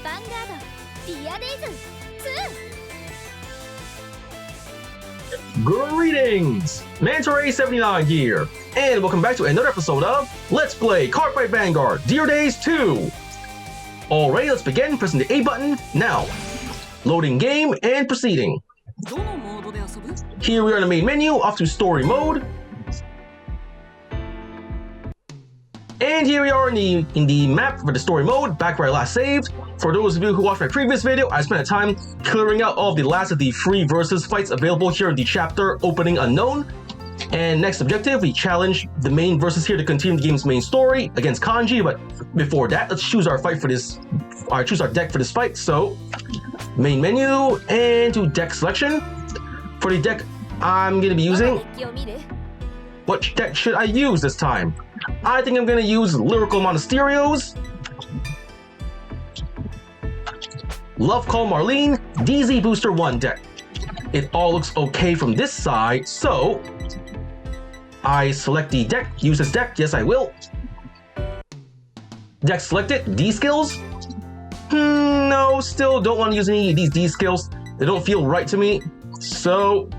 Vanguard, Dia Days 2! Greetings! Mantaray79 here, and welcome back to another episode of Let's Play Cardfight Vanguard, Dear Days 2! Alright, let's begin pressing the A button now. Loading game and proceeding. Here we are in the main menu, off to story mode. And here we are in the map for the story mode, back where I last saved. For those of you who watched my previous video, I spent time clearing out all of the last of the free versus fights available here in the chapter Opening Unknown. And next objective, we challenge the main versus here to continue the game's main story against Kanji. But before that, let's choose our fight for this. Choose our deck for this fight. So, main menu and to deck selection. For the deck I'm gonna be using, what deck should I use this time? I think I'm gonna use Lyrical Monasterios, Love Call Marlene, DZ Booster 1 deck. It all looks okay from this side, so I select the deck, use this deck, yes I will. Deck selected, D skills. No, still don't want to use any of these D skills. They don't feel right to me. So,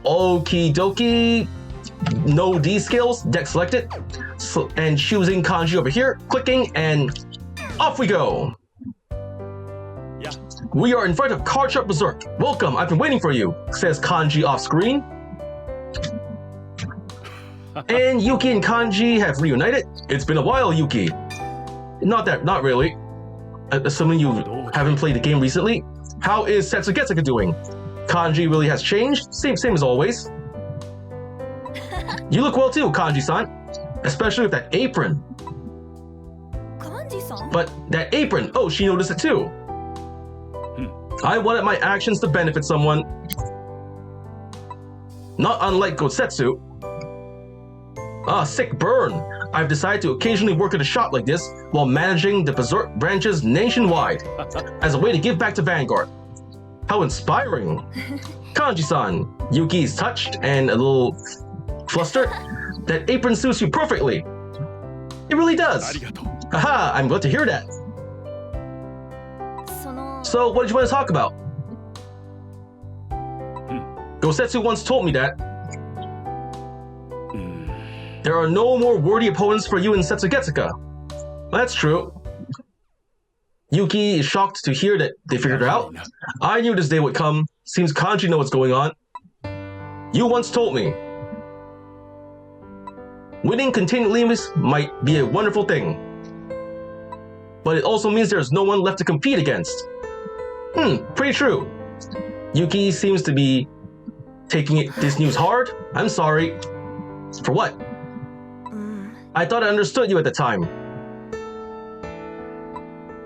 okie dokie. No D skills, deck selected, and choosing Kanji over here, clicking, and off we go. Yeah. We are in front of Cardfight Berserk. Welcome, I've been waiting for you, says Kanji off screen. And Yuki and Kanji have reunited. It's been a while, Yuki. Not really. Assuming you haven't played the game recently. How is Setsugetsuka doing? Kanji really has changed, same as always. You look well too, Kanji-san. Especially with that apron. Kanji-san? But that apron, oh, she noticed it too. I wanted my actions to benefit someone. Not unlike Gotsetsu. Ah, sick burn. I've decided to occasionally work at a shop like this while managing the Berserk branches nationwide as a way to give back to Vanguard. How inspiring. Kanji-san. Yuki is touched and a little flustered. That apron suits you perfectly. It really does. Haha, I'm glad to hear that. So, what did you want to talk about? Gotsetsu once told me that there are no more worthy opponents for you in Setsugetsuka. That's true. Yuki is shocked to hear that they figured it out. I knew this day would come. Seems Kanji knows what's going on. You once told me winning continually might be a wonderful thing, but it also means there's no one left to compete against. Pretty true. Yuki seems to be taking this news hard. I'm sorry. For what? I thought I understood you at the time.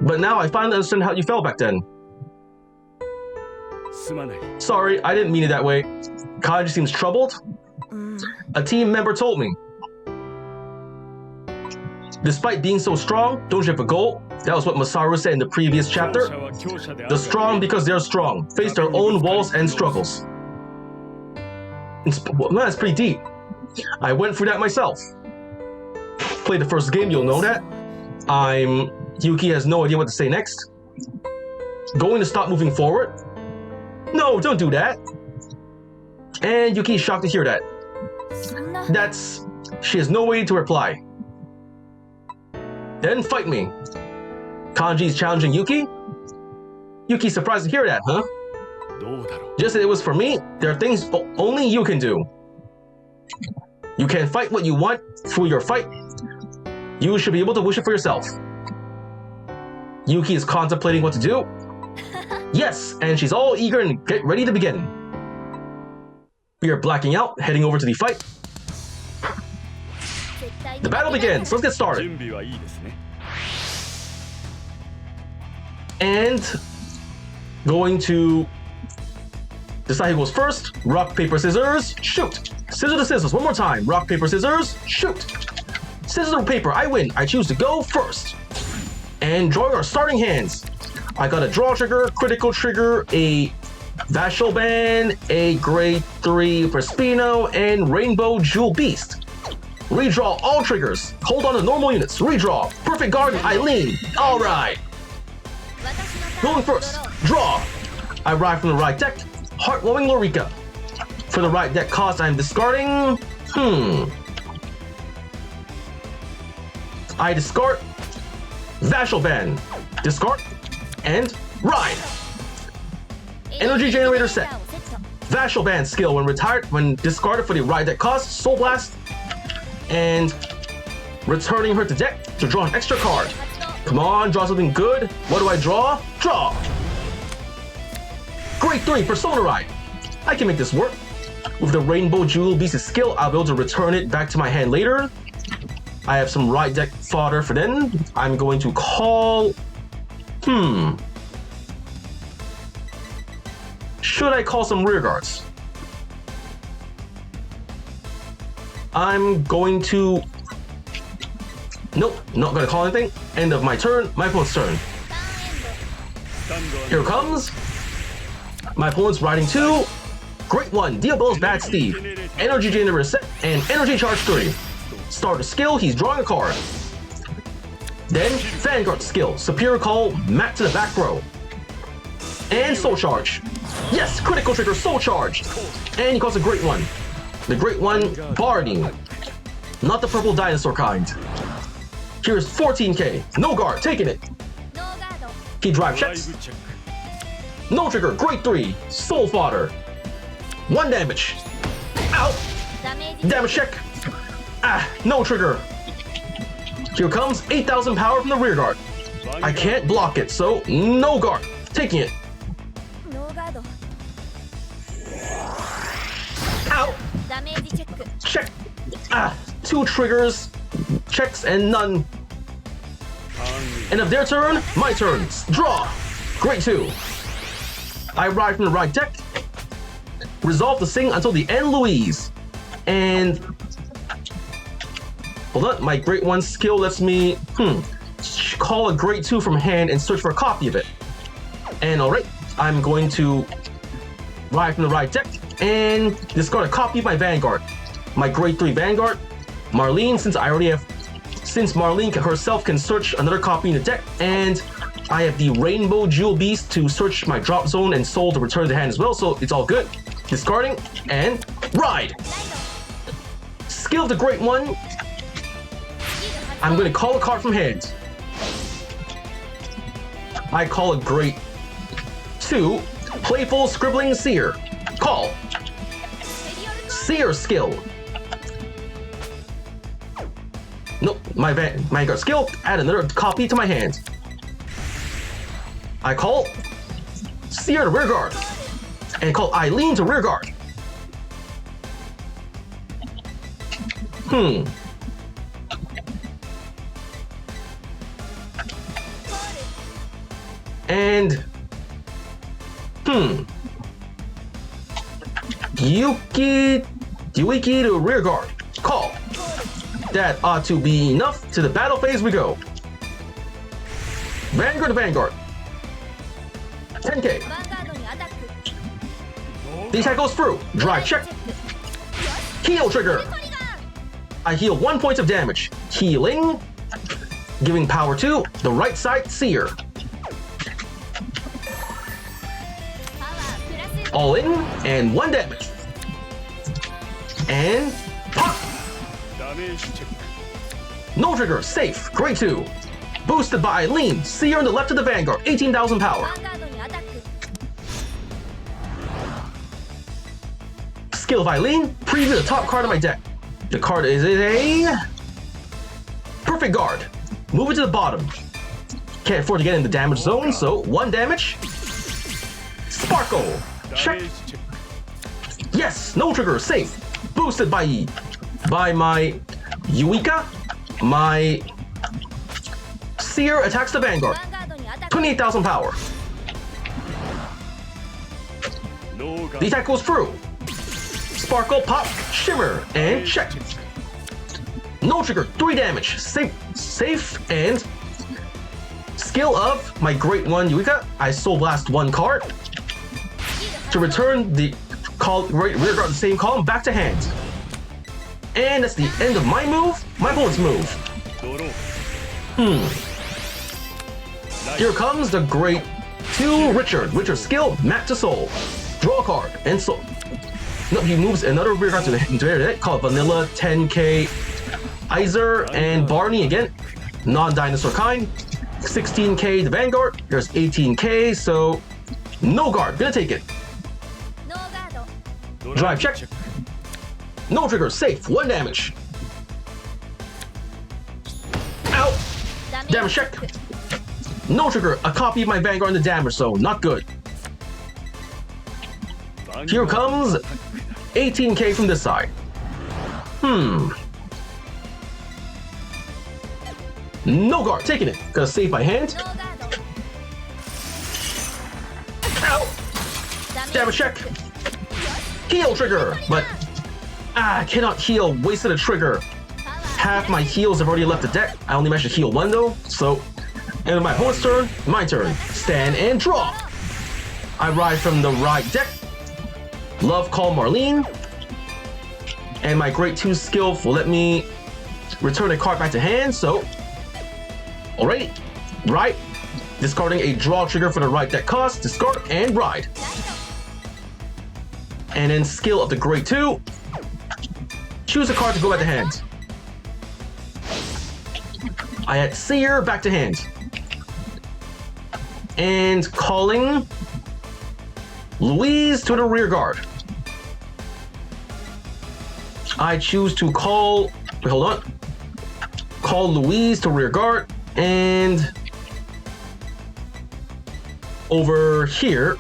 But now I finally understand how you felt back then. Sorry, I didn't mean it that way. Kanji seems troubled. A team member told me. Despite being so strong, don't you have a goal? That was what Masaru said in the previous chapter. The strong because they're strong, face their own walls and struggles. That's pretty deep. I went through that myself. Play the first game, you'll know that. Yuki has no idea what to say next. Going to stop moving forward? No, don't do that. And Yuki is shocked to hear that. She has no way to reply. Then fight me. Kanji's challenging Yuki? Yuki's surprised to hear that, huh? Just as it was for me, there are things only you can do. You can fight what you want through your fight. You should be able to wish it for yourself. Yuki is contemplating what to do. Yes, and she's all eager and get ready to begin. We are blacking out, heading over to the fight. The battle begins. Let's get started. And going to decide who goes first. Rock, paper, scissors, shoot. Scissors to scissors. One more time. Rock, paper, scissors, shoot. Scissors or paper. I win. I choose to go first. And drawing our starting hands. I got a draw trigger, critical trigger, a Vashel Band, a grade 3 Prespino, and Rainbow Jewel Beast. Redraw all triggers. Hold on to normal units. Redraw. Perfect Garden, Eileen. Alright. Going first. Draw. I ride from the right deck. Heartwarming Lorica. For the right deck cost, I'm discarding. I discard Vashalban. Discard and ride. Energy generator set. Vashalban skill when retired, when discarded for the right deck cost, Soul Blast, and returning her to deck to draw an extra card. Come on, draw something good. What do I draw? Draw! Grade 3, Persona Ride. I can make this work. With the Rainbow Jewel Beast's skill, I'll be able to return it back to my hand later. I have some right deck fodder for then. I'm going to call... Should I call some rear guards? I'm going to... Nope, not gonna call anything. End of my turn, my opponent's turn. Here it comes. My opponent's riding 2. Great 1, Diablo's Bad Steve. Energy Generator set and Energy Charge 3. Starter skill, he's drawing a card. Then Vanguard skill, Superior Call, Mat to the back row. And Soul Charge. Yes, critical trigger, Soul Charge. And he calls a Great 1. The Great 1, Barding. Not the purple dinosaur kind. Here's 14k. No guard, taking it. He drive checks. No trigger, Great 3. Soul Fodder. 1 damage. Out. Damage check. No trigger. Here comes 8,000 power from the rear guard. I can't block it, so no guard. Taking it. Out. Check. 2 triggers. Checks and none. End of their turn, my turn. Draw. Great 2. I ride from the right deck. Resolve the Sing until the end, Louise. And hold on, my Great 1 skill lets me call a Great 2 from hand and search for a copy of it. And alright, I'm going to ride from the right deck and discard a copy of my Vanguard. My Grade 3 Vanguard. Marlene, since Marlene herself can search another copy in the deck, and I have the Rainbow Jewel Beast to search my drop zone and soul to return to hand as well, so it's all good. Discarding and ride. Skill of the Great 1. I'm going to call a card from hand. I call a Great 2. Playful Scribbling Seer. Call. Seer skill. Nope, my Vanguard skill. Add another copy to my hand. I call Seer to rear guard. And call Eileen to rear guard. And Yuki to rear guard. Call. That ought to be enough. To the battle phase we go. Vanguard to Vanguard. 10k. The attack goes through. Drive check. Heal trigger. I heal 1 point of damage. Healing. Giving power to the right side Seer. All in and 1 damage. And pop. No trigger, safe, Grade 2. Boosted by Eileen, Seer on the left of the Vanguard, 18,000 power. Skill of Eileen, preview the top card of my deck. The card is a Perfect Guard. Move it to the bottom. Can't afford to get in the damage zone, so 1 damage. Sparkle. Check. Yes, no trigger, safe. Boosted by my Yuika. My Seer attacks the Vanguard. 28,000 power. The attack goes through. Sparkle, pop, shimmer, and check. No trigger, 3 damage. Safe, and skill of my Great 1 Yuika. I Soul Blast 1 card to return the rear guard the same column back to hand. And that's the end of my move. My opponent's move. Here comes the Great to Richard. Richard's skill, Map to Soul. Draw a card, and Soul. No, he moves another rear card into their deck called Vanilla 10k Iser and Barney again. Non-dinosaur kind. 16k the Vanguard. There's 18k, so no guard. Gonna take it. ノーガード Drive check. No trigger, safe. 1 damage. Ow! ダメ Damage check. No trigger, a copy of my Vanguard in the damage zone. Not good. Here comes 18k from this side. No guard, taking it. Gonna save by hand. ノーガード Ow! ダメ Damage check. Heal trigger, but I cannot heal. Wasted a trigger. パワー Half my heals have already left the deck. I only managed to heal 1 though, so end of my opponent's turn, my turn. Stand and draw. I ride from the right deck. Love Call Marlene. And my Great 2 skill will let me return a card back to hand, so alrighty. Right. Discarding a draw trigger for the right deck cost, discard and ride. And then skill of the Great 2. Choose a card to go back to hand. I add Seer back to hand. And calling Louise to the rear guard. I choose to call, wait, hold on. Call Louise to rear guard, and over here,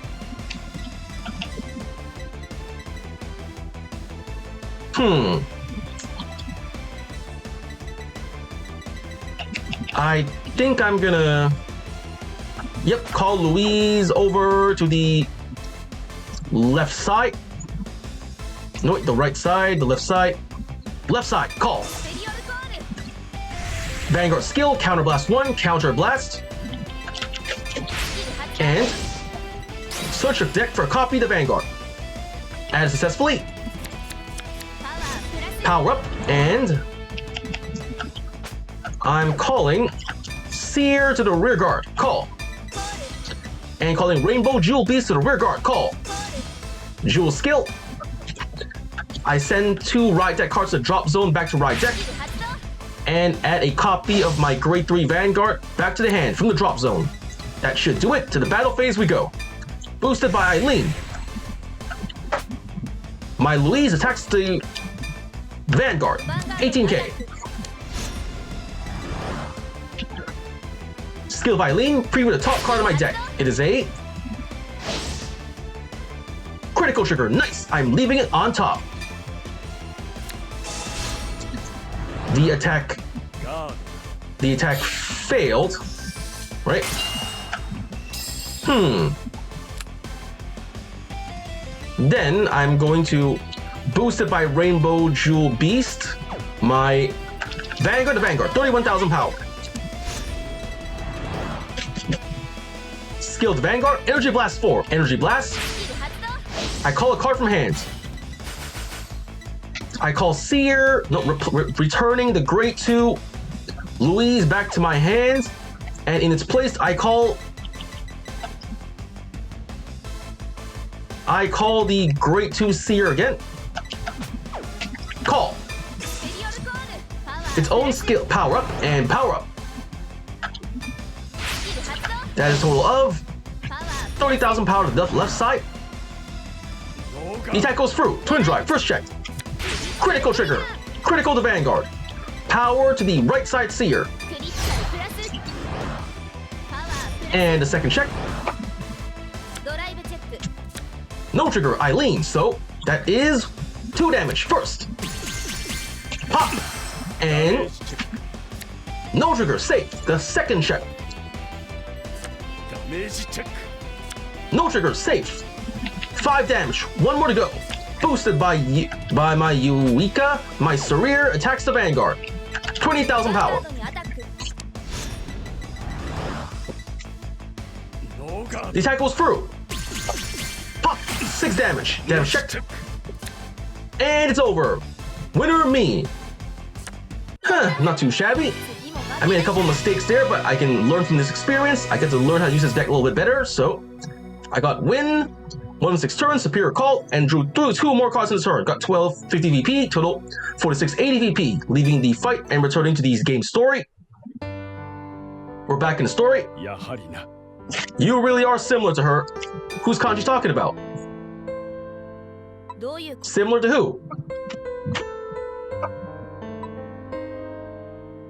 I think I'm gonna, call Louise over to the left side. No, wait, the right side, the left side. Left side, call. ペリオルコール Vanguard skill, counterblast 1, counter blast, スキル発 and search your deck for a copy of the Vanguard. Add successfully. パワープラス Power up, and I'm calling Seer to the rear guard. Call. コール And calling Rainbow Jewel Beast to the rear guard. Call. コール Jewel skill. I send 2 right deck cards to drop zone back to right deck. スキル発動 And add a copy of my Grade 3 Vanguard back to the hand from the drop zone. That should do it. To the battle phase we go. Boosted by Eileen. My Louise attacks the Vanguard. 18k. Skill of Eileen, preview the top card of my deck. It is a critical trigger. Nice. I'm leaving it on top. The attack ガード The attack failed, right? Then I'm going to boost it by Rainbow Jewel Beast. My Vanguard to Vanguard, 31,000 power. Skilled Vanguard, Energy Blast 4. Energy Blast, スキル発動 I call a card from hand. I call Seer, no, returning the Great 2 Louise back to my hands, and in its place, I call the Great 2 Seer again. Call ペリオルコールパワー its own skill, power up, and power up. スキル発動 That is a total of パワー 30,000 power to the left side. ノーガ The ード attack goes through. Twin drive, first check. Critical trigger. Critical to Vanguard. Power to the right side Seer. クリティカルプラスパワープラ And the second check. スドライブチェック No trigger, Eileen. So that is 2 damage. First. Pop. And no trigger, safe. The second check. ダメージチェック No trigger, safe. 5 damage. 1 more to go. Boosted by my Yuika, my Sarir attacks the Vanguard. 20,000 power. ガードにアタック ノーガー The attack goes through. Pop. 6 damage. Damage checked. And it's over. Winner me. Huh, not too shabby. 次も頑 I made a couple mistakes there, but I can learn from this experience. I get to learn how to use this deck a little bit better, so I got win, 1 in 6 turns, superior call, and drew 2 more cards in the turn. Got 12, 50 VP, total 46, 80 VP, leaving the fight and returning to the game story. We're back in the story. やはりな You really are similar to her. Who's Kanji talking about? どういうこと Similar to who?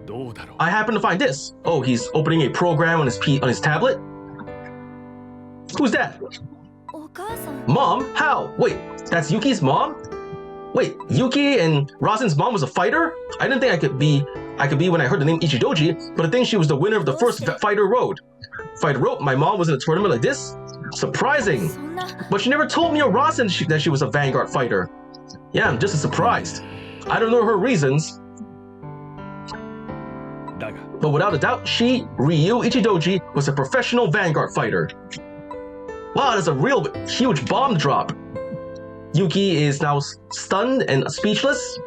どうだろう I happen to find this. Oh, he's opening a program on his tablet. Who's that? お母さん Mom? How? Wait, that's Yuki's mom? Wait, Yuki and Rasen's mom was a fighter? I didn't think I could be when I heard the name Ichidoji, but I think she was the winner of the first Fighter Road. Fighter Road, my mom was in a tournament like this? Surprising. そんな But she never told me or Rasen that she was a Vanguard fighter. Yeah, I'm just as surprised. I don't know her reasons, だが but without a doubt, she, Ryu Ichidoji, was a professional Vanguard fighter. Wow, that's a real huge bomb drop. Yuki is now stunned and speechless.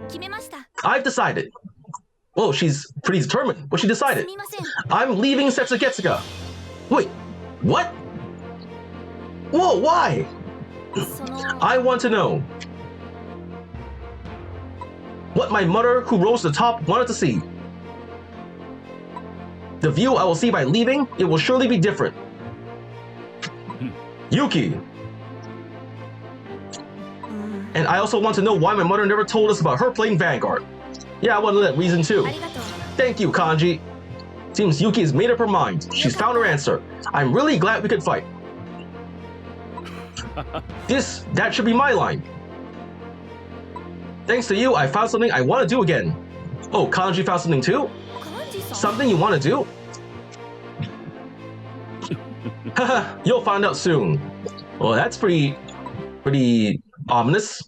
決めました I've decided. Whoa, she's pretty determined. What she す decided? みません I'm leaving Setsugetsuga. Wait, what? Whoa, why? その I want to know. What my mother, who rose to the top, wanted to see. The view I will see by leaving, it will surely be different. Yuki. うん And I also want to know why my mother never told us about her playing Vanguard. Yeah, I want to know that reason too. ありがとう Thank you, Kanji. Seems Yuki has made up her mind. She's found her answer. I'm really glad we could fight. That should be my line. Thanks to you, I found something I want to do again. Oh, Kanji found something too? 幹事さん Something you want to do? Haha, you'll find out soon. Well, that's pretty ominous.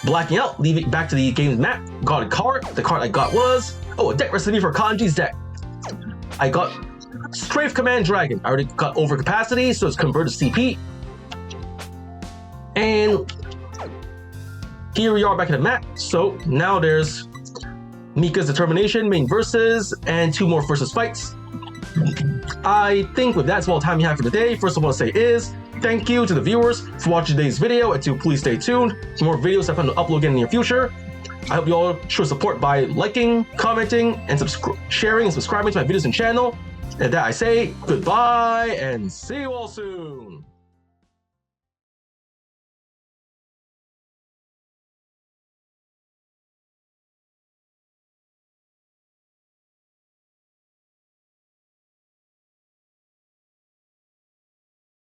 Blacking out, leaving back to the game's map. Got a card. The card I got was a deck recipe for Kanji's deck. I got Strafe Command Dragon. I already got overcapacity, so it's converted to CP. And here we are back in the map. So now there's Mika's Determination, main versus, and 2 more versus fights. I think with that's all the time we have for today. First I want to say is thank you to the viewers for watching today's video, and to please stay tuned for more videos I plan to upload again in the near future. I hope you all show support by liking, commenting, and sharing and subscribing to my videos and channel. And that I say goodbye and see you all soon.